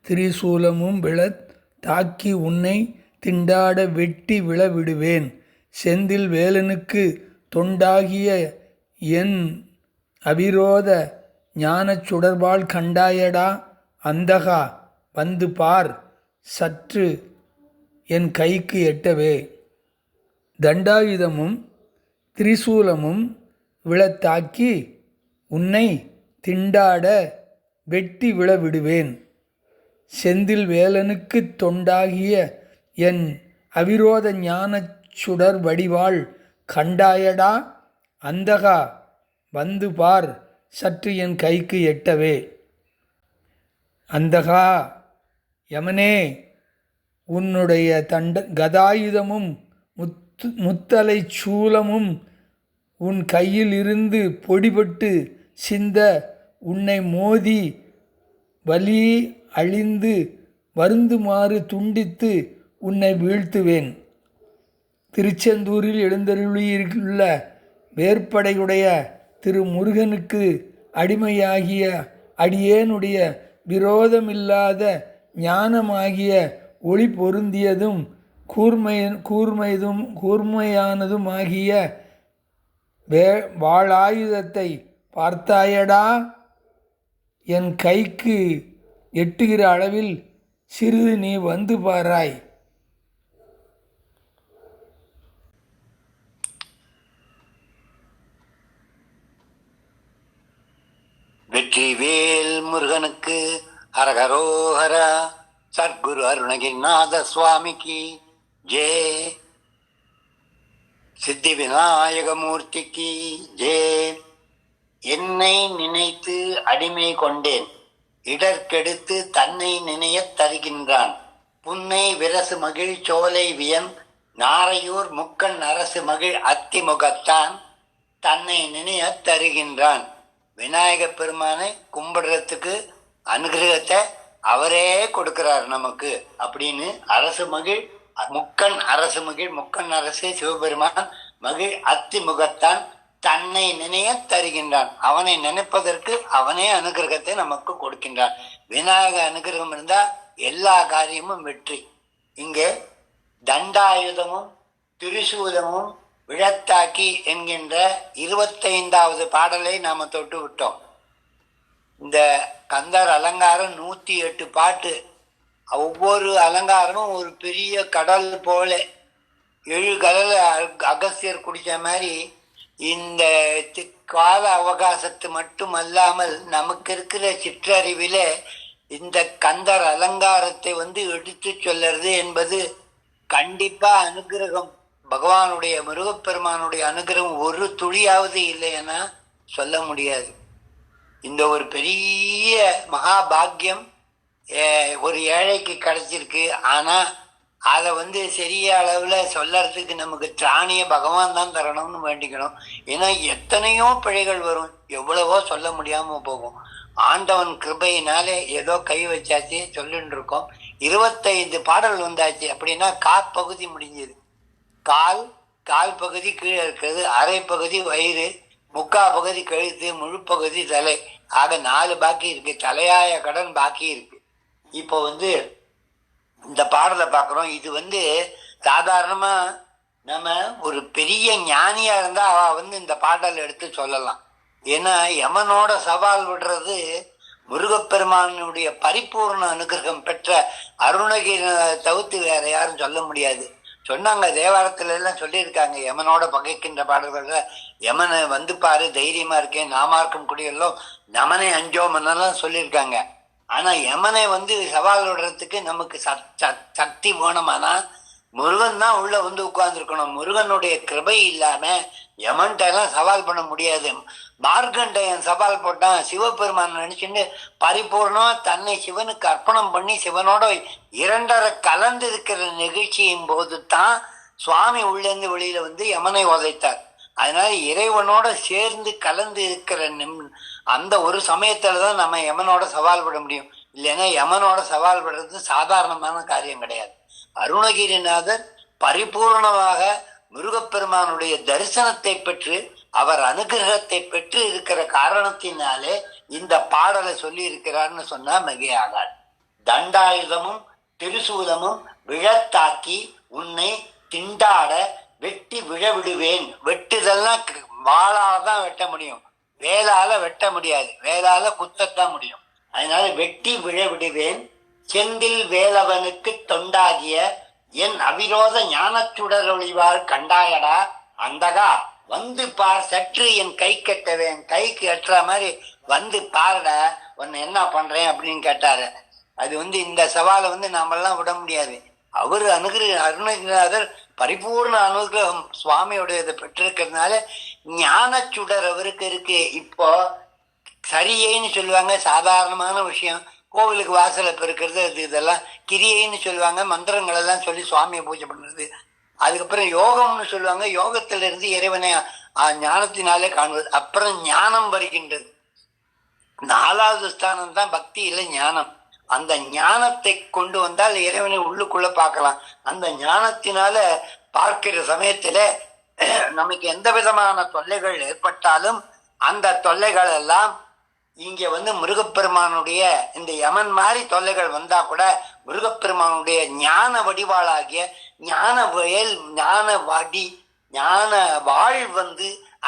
திரிசூலமும் விழத் தாக்கி உன்னை திண்டாட வெட்டி விழவிடுவேன். செந்தில் வேலனுக்கு தொண்டாகிய என் அவிரோத ஞானச் சுடர்வாள் கண்டாயடா அந்தகா வந்து பார் சற்று என் கைக்கு எட்டவே. தண்டாயுதமும் திரிசூலமும் விழத்தாக்கி உன்னை திண்டாட வெட்டி விழவிடுவேன். செந்தில் வேலனுக்கு தொண்டாகிய என் அவிரோத ஞானச் சுடர் வடிவாள் கண்டாயடா அந்தகா வந்து பார் சற்று என் கைக்கு எட்டவே. அந்தகா யமனே, உன்னுடைய கதாயுதமும் முத்தலை சூலமும் உன் கையில் இருந்து பொடிபட்டு சிந்த உன்னை மோதி வலி அழிந்து வருந்துமாறு துண்டித்து உன்னை வீழ்த்துவேன். திருச்செந்தூரில் எழுந்தருளியுள்ள வேற்படையுடைய திரு முருகனுக்கு அடிமையாகிய அடியேனுடைய விரோதமில்லாத ஞானமாகிய ஒளி பொருந்தியதும் கூர்மையானதுமாகிய வாளாயுதத்தை பார்த்தாயடா. என் கைக்கு எட்டுகிற அளவில் சிறிது நீ வந்து பாராய். வெற்றிவேல் முருகனுக்கு ஹரஹரோஹரா. சத்குரு அருணகிரிநாத சுவாமிக்கு ஜெய. சித்தி விநாயகமூர்த்திக்கு ஜெய. என்னை நினைத்து அடிமை கொண்டேன், இடர்கெடுத்து தன்னை நினையத் தருகின்றான். புன்னை விரசு மகிழ் சோலை வியன் நாரையூர் முக்கண் அரசு மகிழ் அத்திமுகத்தான் தன்னை நினையத் தருகின்றான். விநாயக பெருமானை கும்பிடுறதுக்கு அனுகிரகத்தை அவரே கொடுக்கிறார் நமக்கு அப்படின்னு அரசு மகிழ் முக்கண் அரசு மகிழ் முக்கண் அரசு சிவபெருமான் மகிழ் அத்திமுகத்தான் தன்னை நினைய தருகின்றான். அவனை நினைப்பதற்கு அவனே அனுகிரகத்தை நமக்கு கொடுக்கின்றான். விநாயக அனுகிரகம் இருந்தா எல்லா காரியமும் வெற்றி. இங்கே தண்டாயுதமும் திரிசூலமும் விழத்தாக்கி என்கின்ற 25வது பாடலை நாம தொட்டு விட்டோம். இந்த கந்தர் அலங்காரம் 108 பாட்டு. ஒவ்வொரு அலங்காரமும் ஒரு பெரிய கடல் போல 7 கடல் அகஸ்தியர் குடிச்ச மாதிரி இந்த கால அவகாசத்து மட்டுமல்லாமல் நமக்கு இருக்கிற சிற்றறிவில இந்த கந்தர் அலங்காரத்தை எடுத்து சொல்லுறது என்பது கண்டிப்பா அனுகிரகம். பகவானுடைய முருகப்பெருமானுடைய அனுகிரகம் ஒரு துளியாவது இல்லைன்னா சொல்ல முடியாது. இந்த ஒரு பெரிய மகாபாகியம் ஒரு ஏழைக்கு கிடைச்சிருக்கு. ஆனா அதை சரிய அளவுல சொல்லறதுக்கு நமக்கு திராணிய பகவான் தான் தரணும்னு வேண்டிக்கணும். ஏன்னா எத்தனையோ பிழைகள் வரும், எவ்வளவோ சொல்ல முடியாம போகும். ஆண்டவன் கிருபையினாலே ஏதோ கை வச்சாச்சு சொல்லிட்டு இருக்கோம். 25 பாடல் வந்தாச்சு. அப்படின்னா காற்பகுதி முடிஞ்சது. கால் பகுதி கீழே இருக்கிறது, அரை பகுதி வயிறு, முக்கா பகுதி கழுத்து, முழு பகுதி தலை. ஆக 4 பாக்கி இருக்கு. தலையாய கடன் பாக்கி இருக்கு. இப்போ இந்த பாடலை பார்க்குறோம். இது சாதாரணமா நம்ம ஒரு பெரிய ஞானியா இருந்தா அவ இந்த பாடல் எடுத்து சொல்லலாம். ஏன்னா யமனோட சவால் விடுறது முருகப்பெருமானுடைய பரிபூர்ண அனுகிரகம் பெற்ற அருணகிரி தவிர்த்து வேற யாரும் சொல்ல முடியாது. சொன்னாங்க, தேவாரத்துல எல்லாம் சொல்லியிருக்காங்க. யமனோட பகைக்கின்ற பாடல்கள்ல யமனை பாரு, தைரியமா இருக்கேன், நாமார்க்கும் குடியெல்லாம் நமனை அஞ்சோமன்னெல்லாம் சொல்லியிருக்காங்க. ஆனா யமனை சவால் விடுறதுக்கு நமக்கு சக்தி வேணுமானா முருகன் தான் உள்ள உட்கார்ந்துருக்கணும். முருகனுடைய கிருபை இல்லாம யமன்ட்ட எல்லாம் சவால் பண்ண முடியாது. மார்கண்டையன் சவால் போட்டான். சிவபெருமான் நினைச்சுட்டு பரிபூர்ணமா தன்னை சிவனுக்கு அர்ப்பணம் பண்ணி சிவனோட 2.5 கலந்து இருக்கிற நிகழ்ச்சியின் போது தான் சுவாமி உள்ளேந்து வெளியில யமனை உதைத்தார். அதனால இறைவனோட சேர்ந்து கலந்து இருக்கிற அந்த ஒரு சமயத்துலதான் நம்ம யமனோட சவால் விட முடியும். இல்லைன்னா யமனோட சவால் விடுறது சாதாரணமான காரியம் கிடையாது. அருணகிரிநாதர் பரிபூர்ணமாக முருகப்பெருமானுடைய தரிசனத்தை பெற்று அவர் அனுகிரகத்தை பெற்று இருக்கிற காரணத்தினாலே இந்த பாடலை சொல்லி இருக்கிறார்னு சொன்னா மிகையாகாது. தண்டாயுதமும் திரிசூலமும் விழத்தாக்கி உன்னை திண்டாட வெட்டி விழவிடுவேன். வெட்டுதல்னா வாளாதான் வெட்ட முடியும், வேளால வெட்ட முடியாது, வேளால குத்தத்தான் முடியும். அதனால வெட்டி விழவிடுவேன். செந்தில் வேலவனுக்கு தொண்டாகிய என் அவிரோத ஞானச்சுடரொழிவாள் கண்டாயடா அந்தகா வந்து பார், சற்று என் கை கட்டவேன், கைக்கு எட்டுற மாதிரி வந்து பாருட, உன்னை என்ன பண்றேன் அப்படின்னு கேட்டாரு. அது இந்த சவாலை நாமெல்லாம் விட முடியாது. அவரு அருணகிரிநாதர் பரிபூர்ண அனுகிரகம் சுவாமியோட இதை பெற்றிருக்கிறதுனால ஞான சுடர் அவருக்கு இருக்கு. இப்போ சரியைன்னு சொல்லுவாங்க, சாதாரணமான விஷயம், கோவிலுக்கு வாசலை பெருக்கிறது, அது இதெல்லாம் கிரியைன்னு சொல்லுவாங்க, மந்திரங்கள் எல்லாம் சொல்லி சுவாமியை பூஜை பண்றது. அதுக்கப்புறம் யோகம்னு சொல்லுவாங்க, யோகத்திலிருந்து இறைவனை ஞானத்தினாலே காண்பது. அப்புறம் ஞானம் வருகின்றது. 4வது ஸ்தானம் தான் பக்தி, இல்லை ஞானம். அந்த ஞானத்தை கொண்டு வந்தால் இறைவனை உள்ளுக்குள்ள பார்க்கலாம். அந்த ஞானத்தினால பார்க்கிற சமயத்துல நமக்கு எந்த விதமான தொல்லைகள் ஏற்பட்டாலும் அந்த தொல்லைகள் எல்லாம் இங்க முருகப்பெருமானுடைய இந்த யமன் மாதிரி தொல்லைகள் வந்தா கூட முருகப்பெருமானுடைய ஞான வடிவாளாகிய ஞான வயல் ஞான வடி ஞான வாழ்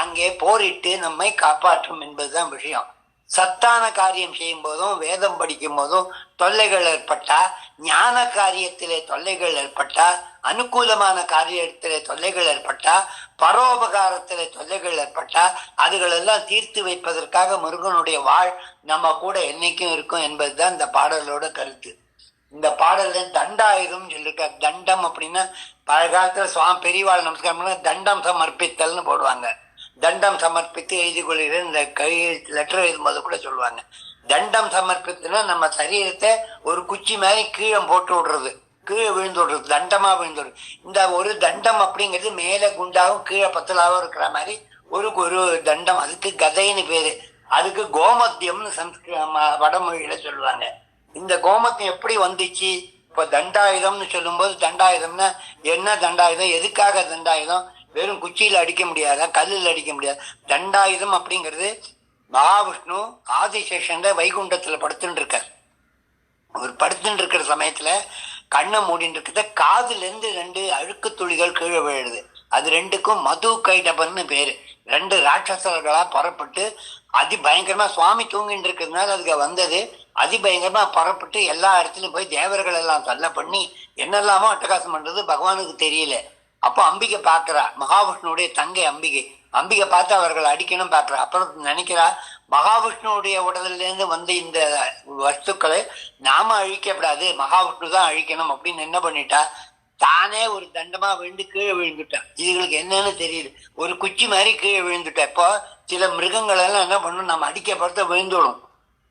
அங்கே போரிட்டு நம்மை காப்பாற்றும் என்பதுதான் விஷயம். சத்தான காரியம் செய்யும் போதும் வேதம் படிக்கும் போதும் தொல்லைகள் ஏற்பட்டா, ஞான காரியத்திலே தொல்லைகள் ஏற்பட்டா, அனுகூலமான காரியத்திலே தொல்லைகள் ஏற்பட்டா, பரோபகாரத்திலே தொல்லைகள் ஏற்பட்டா, அதுகளெல்லாம் தீர்த்து வைப்பதற்காக முருகனுடைய வாழ் நம்ம கூட என்னைக்கும் இருக்கும் என்பதுதான் இந்த பாடலோட கருத்து. இந்த பாடல்ல தண்டாயுதம் சொல்லிருக்க. தண்டம் அப்படின்னா பழைய காலத்துல சுவாமி பெரியவாள் நமஸ்காரம் பண்ண தண்டம் சமர்ப்பித்தல்னு போடுவாங்க. தண்டம் சமர்ப்பித்து எழுதி கொள்கிறேன், இந்த கை லெட்டர் எழுதும்போது கூட சொல்லுவாங்க. தண்டம் சமர்ப்பித்துனா நம்ம சரீரத்தை ஒரு குச்சி மாதிரி கீழே போட்டு விடுறது, கீழே விழுந்து விடுறது, தண்டமா விழுந்து விடுறது. இந்த ஒரு தண்டம் அப்படிங்கிறது மேலே குண்டாவும் கீழே பத்தலாவும் இருக்கிற மாதிரி ஒரு தண்டம். அதுக்கு கதைன்னு பேரு. அதுக்கு கோமத்தியம்னு வடமொழியில சொல்லுவாங்க. இந்த கோமத்தியம் எப்படி வந்துச்சு? இப்ப தண்டாயுதம்னு சொல்லும் போது தண்டாயுதம்னா என்ன? தண்டாயுதம் எதுக்காக? தண்டாயுதம் வெறும் குச்சியில அடிக்க முடியாதா, கல்லில் அடிக்க முடியாது. தண்டாயுதம் அப்படிங்கிறது மகாவிஷ்ணு ஆதிசேஷன் வைகுண்டத்துல படுத்துட்டு இருக்கார். அவர் படுத்துட்டு இருக்கிற சமயத்துல கண்ணை மூடிட்டு இருக்கிறத காதுல இருந்து 2 அழுக்கு துளிகள் கீழே விழுது. அது 2க்கும் மது கைடபன்னு பேரு. 2 ராட்சசர்களா புறப்பட்டு அதிபயங்கரமா சுவாமி தூங்கிட்டு இருக்கிறதுனால அதுக்கு வந்தது. அதிபயங்கரமா புறப்பட்டு எல்லா இடத்துலயும் போய் தேவர்கள் எல்லாம் தள்ள பண்ணி என்னெல்லாமோ அட்டகாசம் பண்றது பகவானுக்கு தெரியல. அப்போ அம்பிகை பாக்குறா, மகாவிஷ்ணுடைய தங்கை அம்பிகை. அம்பிகை பார்த்து அவர்களை அடிக்கணும் பாக்குறா. அப்புறம் நினைக்கிறா, மகாவிஷ்ணுடைய உடல்ல இருந்து வந்த இந்த வஸ்துக்களை நாம அழிக்கப்படாது, மகாவிஷ்ணு தான் அழிக்கணும் அப்படின்னு என்ன பண்ணிட்டா, தானே ஒரு தண்டமா விழுந்து கீழே விழுந்துட்டான். இதுகளுக்கு என்னன்னு தெரியல, ஒரு குச்சி மாதிரி கீழே விழுந்துட்டா. இப்போ சில மிருகங்கள் எல்லாம் என்ன பண்ணும், நம்ம அடிக்கப்படுத்த விழுந்துடும்,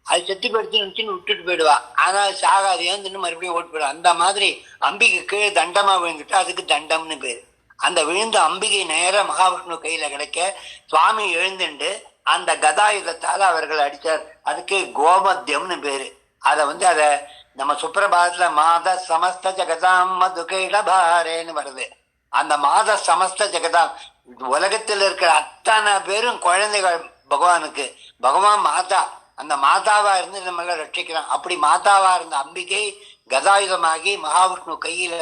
அது செத்து போயிடுச்சுன்னு விட்டுட்டு போயிடுவா. ஆனா சாகாது, ஏன்னு மறுபடியும் ஓட்டு போயிடுவா. அந்த மாதிரி அம்பிகை கீழே தண்டமா விழுந்துட்டா, அதுக்கு தண்டம்னு பேரு. அந்த விழுந்த அம்பிகை நேர மகாவிஷ்ணு கையில கிடைக்க சுவாமி எழுந்துண்டு அந்த கதாயுதத்தால அவர்கள் அடிச்சார். அதுக்கு கோமத்தியம்னு பேரு. அத நம்ம சுப்பிரபாதத்துல மாத சமஸ்த ஜெகதாம் மதுகைடபாரேன்னு வருது. அந்த மாத சமஸ்த ஜெகதாம், உலகத்தில் இருக்கிற அத்தனை பேரும் குழந்தைகள் பகவானுக்கு. பகவான் மாதா, அந்த மாதாவா இருந்து நம்மள ரட்சிக்கிறான். அப்படி மாதாவா இருந்த அம்பிகை கதாயுதமாகி மகாவிஷ்ணு கையில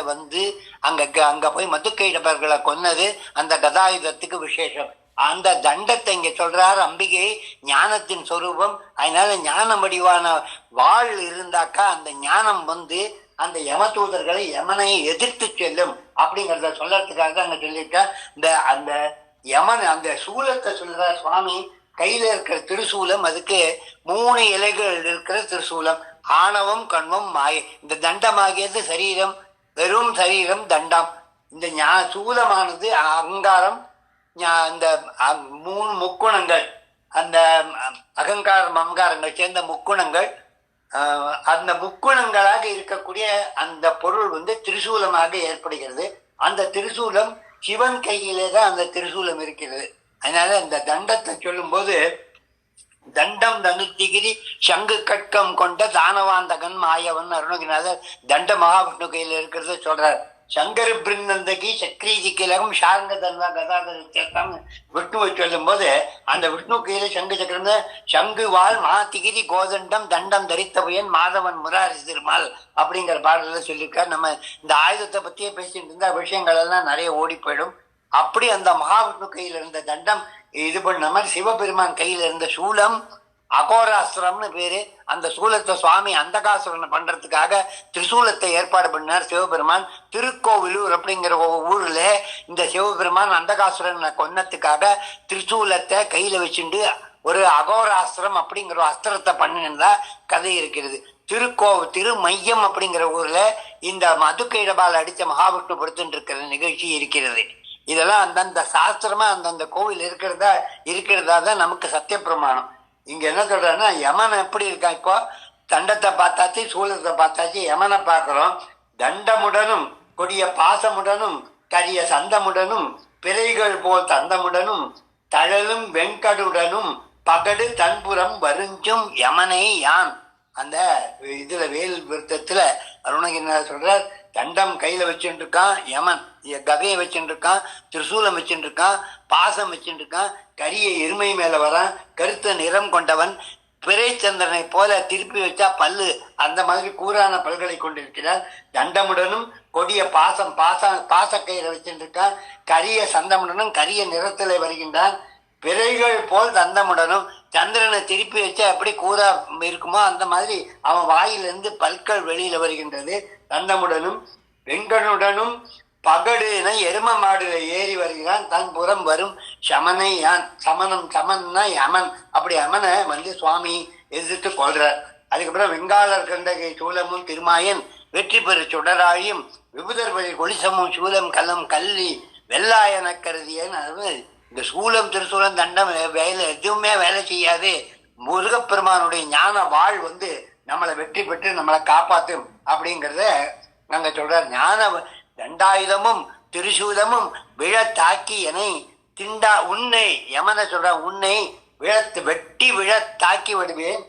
அங்க போய் மதுக்கைடபர்களை கொன்னது அந்த கதாயுதத்துக்கு விசேஷம். அந்த தண்டத்தை இங்க சொல்றாரு. அம்பிகை ஞானத்தின் சொரூபம். அதனால ஞானம் வடிவான வாழ் இருந்தாக்கா அந்த ஞானம் அந்த யமதூதர்களை யமனை எதிர்த்து செல்லும் அப்படிங்கறத சொல்லறதுக்காக அங்க சொல்லியிருக்கா. அந்த யமன் அந்த சூலத்தை சொல்ற சுவாமி கையில இருக்கிற திருசூலம், அதுக்கு 3 இலைகள் இருக்கிற திருசூலம். ஆணவம் கண்வம் மாயை. இந்த தண்டமாகியது சரீரம், வெறும் சரீரம் தண்டம். இந்த சூலமானது அகங்காரம், இந்த 3 முக்குணங்கள், அந்த அகங்காரம் அகங்காரங்கள் சேர்ந்த முக்குணங்கள். அந்த முக்குணங்களாக இருக்கக்கூடிய அந்த பொருள் திரிசூலமாக ஏற்படுகிறது. அந்த திரிசூலம் சிவன் கையிலே தான் அந்த திரிசூலம் இருக்கிறது. அதனால இந்த தண்டத்தை சொல்லும் போது தண்டம் தனுத்திகிரி சங்கு கட்கம் கொண்ட தானவாந்தகன் மாயவன் அருணகிரிநாதர் தண்ட மகாவிஷ்ணு கையில இருக்கிறத சொல்றார். சங்கர பிருந்தந்தகி சக்ரீதி கிழகம் ஷாங்க தர்வா கதாதர சேர்த்தாம் விஷ்ணுவை சொல்லும் போது அந்த விஷ்ணு கையில சங்கு சக்கரம், சங்கு வாழ் மாத்திகிரி கோதண்டம் தண்டம் தரித்தவையன் மாதவன் முராரி திருமால் அப்படிங்கிற பாடல சொல்லியிருக்காரு. நம்ம இந்த ஆயுதத்தை பத்தியே பேசிட்டு இருந்தா விஷயங்கள் எல்லாம் நிறைய ஓடி போயிடும். அப்படி அந்த மகாவிஷ்ணு கையில இருந்த தண்டம் இது பண்ண மாதிரி சிவபெருமான் கையில இருந்த சூலம் அகோராஸ்திரம்னு பேரு. அந்த சூலத்தை சுவாமி அந்தகாசுரனை பண்றதுக்காக திரிசூலத்தை ஏற்பாடு பண்ணார் சிவபெருமான். திருக்கோவிலூர் அப்படிங்கிற ஊர்ல இந்த சிவபெருமான் அந்தகாசுரனை கொன்னத்துக்காக திரிசூலத்தை கையில வச்சுட்டு ஒரு அகோராஸ்திரம் அப்படிங்கிற அஸ்திரத்தை பண்ணினதா கதை இருக்கிறது. திருமையம் அப்படிங்கிற ஊர்ல இந்த மதுக்கைடபால் அடிச்ச மகாவிஷ்ணு படுத்துட்டு இருக்கிற நிகழ்ச்சி இருக்கிறது. இதெல்லாம் அந்தந்த சாஸ்திரமா அந்தந்த கோவில் இருக்கிறதா தான் நமக்கு சத்திய பிரமாணம். இங்க என்ன சொல்றேன்னா, யமன் எப்படி இருக்கான்? இப்போ தண்டத்தை பார்த்தாச்சு, சூலத்தை பார்த்தாச்சு, யமனை பார்க்கிறோம். தண்டமுடனும் கொடிய பாசமுடனும் கரிய சந்தமுடனும் பிறைகள் போல் தந்தமுடனும் தழலும் வெண்கடுடனும் பகடு தன்புறம் வருஞ்சும் யமனை யான். அந்த இதுல வேல் விருத்தத்துல அருணகிரிநாதர் சொல்றார், தண்டம் கையில வச்சுட்டு இருக்கான் யமன், ககையை வச்சுட்டு இருக்கான், திரிசூலம் வச்சுட்டு இருக்கான், பாசம் வச்சுட்டு இருக்கான், கரிய எருமை மேல வரான், கருத்த நிறம் கொண்டவன், பிறைச்சந்திரனை போல திருப்பி வச்சா பல்லு அந்த மாதிரி கூரான பல்களை கொண்டிருக்கிறார். தண்டமுடனும் கொடிய பாசக்கயிறை வச்சுட்டு இருக்கான், கரிய சந்தமுடனும் கரிய நிறத்திலே வருகின்றான், பிறைகள் போல் தந்தமுடனும் சந்திரனை திருப்பி வச்சா எப்படி கூரா இருக்குமோ அந்த மாதிரி அவன் வாயிலிருந்து பல்கள் வெளியில வருகின்றது. தந்தமுடனும் வெண்கணுடனும் பகடுன எரும மாடுல ஏறி வருகிறான், தன் புறம் வரும் சமனை யான். சமன்னா யமன். அப்படி யமனை வந்து சுவாமி எதிர்த்து கொள்றார். அதுக்கப்புறம் வெங்காளர் கண்டகை சூலமும் திருமாயன் வெற்றி பெறு சுடராழியும் விபுதர் வழி கொலிசமும் சூலம் கல்லம் கல்லி வெள்ளாயன கருதியன்னு. இந்த சூலம் திருசூலம் தண்டம் வேலை எதுவுமே வேலை செய்யாது. முருகப்பெருமானுடைய ஞான வாழ் வந்து நம்மளை வெற்றி பெற்று நம்மளை காப்பாற்றும் அப்படிங்கிறத நாங்க சொல்றார். ஞான தண்டாயுதமும் திரிசூலமும் விழத்தாக்கி எனை திண்டா உன்னை யமனை சொல்ற, உன்னை வெட்டி விழத்தாக்கி விடுவேன்.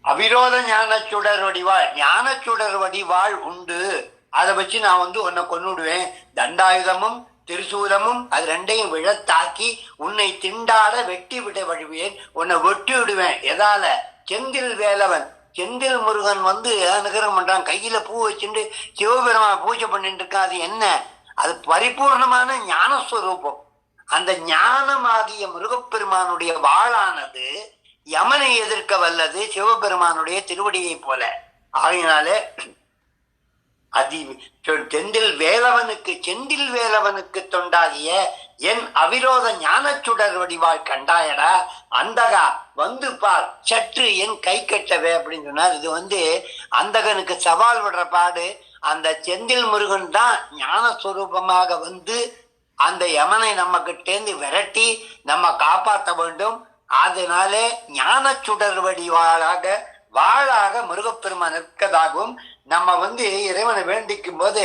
அவிரோத ஞானச்சுடர் வடிவாள், ஞானச்சுடர் வடிவாள் உண்டு, அதை வச்சு நான் வந்து உன்னை கொன்னுடுவேன். தண்டாயுதமும் திரிசூலமும் அது ரெண்டையும் விழத்தாக்கி உன்னை திண்டாட வெட்டி விட வழுவேன், உன்னை வெட்டி விடுவேன். எதால? செந்தில் வேலவன், செந்தில் முருகன் வந்து அனுகிரகம் பண்றான், கையில பூ வச்சுட்டு சிவபெருமான் பூஜை பண்ணிட்டு இருக்கான். அது என்ன? அது பரிபூர்ணமான ஞானஸ்வரூபம். அந்த ஞானமாகிய முருகப்பெருமானுடைய வாளானது யமனை எதிர்க்க வல்லது சிவபெருமானுடைய திருவடியை போல. ஆகையினாலே செந்தில் வேலவனுக்கு தொண்டாகிய என் அவிரோத ஞானச்சுடர் வடிவாள் கண்டாயடா அந்தகா வந்து பார் சற்று என் கை கட்டவே அப்படின்னு சொன்னார். இது வந்து அந்தகனுக்கு சவால் விடுற பாடு. அந்த செந்தில் முருகன் தான் ஞானஸ்வரூபமாக வந்து அந்த யமனை நம்ம கிட்டேந்து விரட்டி நம்ம காப்பாற்ற வேண்டும். அதனாலே ஞானச்சுடர் வாளாக முருகப்பெருமான் இருக்கதாகவும் நம்ம வந்து இறைவனை வேண்டிக்கும் போது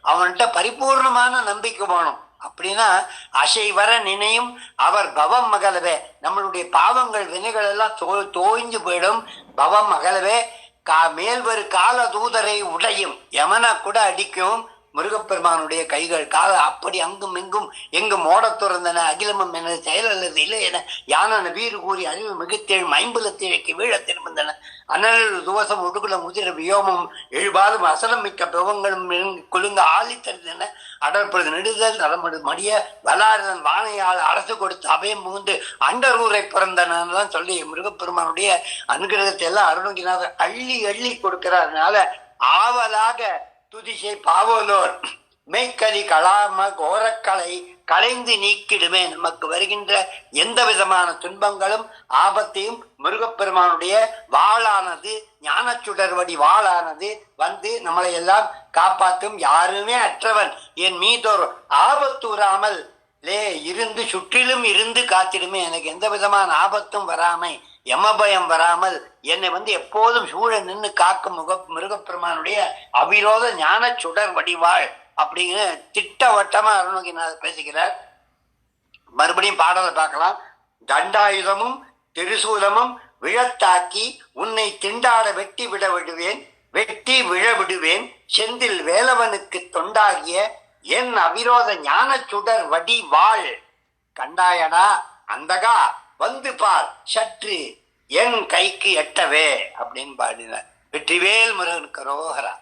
அவன்கிட்ட பரிபூர்ணமான நம்பிக்கை வேணும். அப்படின்னா அசைவர நினையும் அவர் பவம் மகளவே, நம்மளுடைய பாவங்கள் வினைகள் எல்லாம் தோய்ஞ்சு போயிடும். பவம் மகளவே மேல்வரு கால தூதரை உடையும், யமனா கூட அடிக்கும் முருகப்பெருமானுடைய கைகள் கால அப்படி அங்கும் இங்கும் எங்கும் ஓட துறந்தன. அகிலமும் என செயல் அல்லது இல்லை என யானன வீறு கூறி அறிவு மிகுத்தேழும் ஐம்புலத்திழைக்கு வீழ திரும்பந்தன. அனல் துவசம் உடுகுல முதிர வியோமும் எழுபாலும் அசலம் மிக்க பிவங்களும் குலுங்க ஆளி தருந்தன. அடற்பொழுது நெடுதல் தலைமடு மடிய வலாரதன் வானையால் அரசு கொடுத்து அபயம் புகுந்து அண்டர்கூரை பிறந்தனதான் சொல்லி முருகப்பெருமானுடைய அனுகிரகத்தை எல்லாம் அருணகிரிநாதர் அள்ளி அள்ளி கொடுக்கிறாருனால ஆவலாக துதிசை பாவோலோர் மெய்க்கலி கலாம கோரக்கலை கலைந்து நீக்கிடுமே. நமக்கு வருகின்ற எந்த விதமான துன்பங்களும் ஆபத்தையும் முருகப்பெருமானுடைய வாளானது ஞானச்சுடர்வடி வாளானது வந்து நம்மளை எல்லாம் காப்பாற்றும். யாருமே அற்றவன் என் மீதோர் ஆபத்துறாமல் இருந்து சுற்றிலும் இருந்து காத்திடுமே. எனக்கு எந்த விதமான ஆபத்தும் வராமை யமபயம் வராமல் என்னை வந்து எப்போதும் சூழ நின்று காக்கும் முருகப்பெருமானுடைய அவிரோத ஞான சுடர் வடிவாள் அப்படின்னு திட்டவட்டமா அருணகிரிநாதர் பேசுகிறார். மறுபடியும் பாடலை பார்க்கலாம். தண்டாயுதமும் திரிசூலமும் விழத்தாக்கி உன்னை திண்டாட வெட்டி விட விடுவேன். வெட்டி விழ விடுவேன் செந்தில் வேலவனுக்கு தொண்டாகிய என் அவிரோத ஞான சுடர் வடி வாழ் கண்டாயடா அந்தகா வந்து பார் சற்று என் கைக்கு எட்டவே அப்படின்னு பாடினார். வெற்றிவேல் முருகனுக்கு ரோகரா.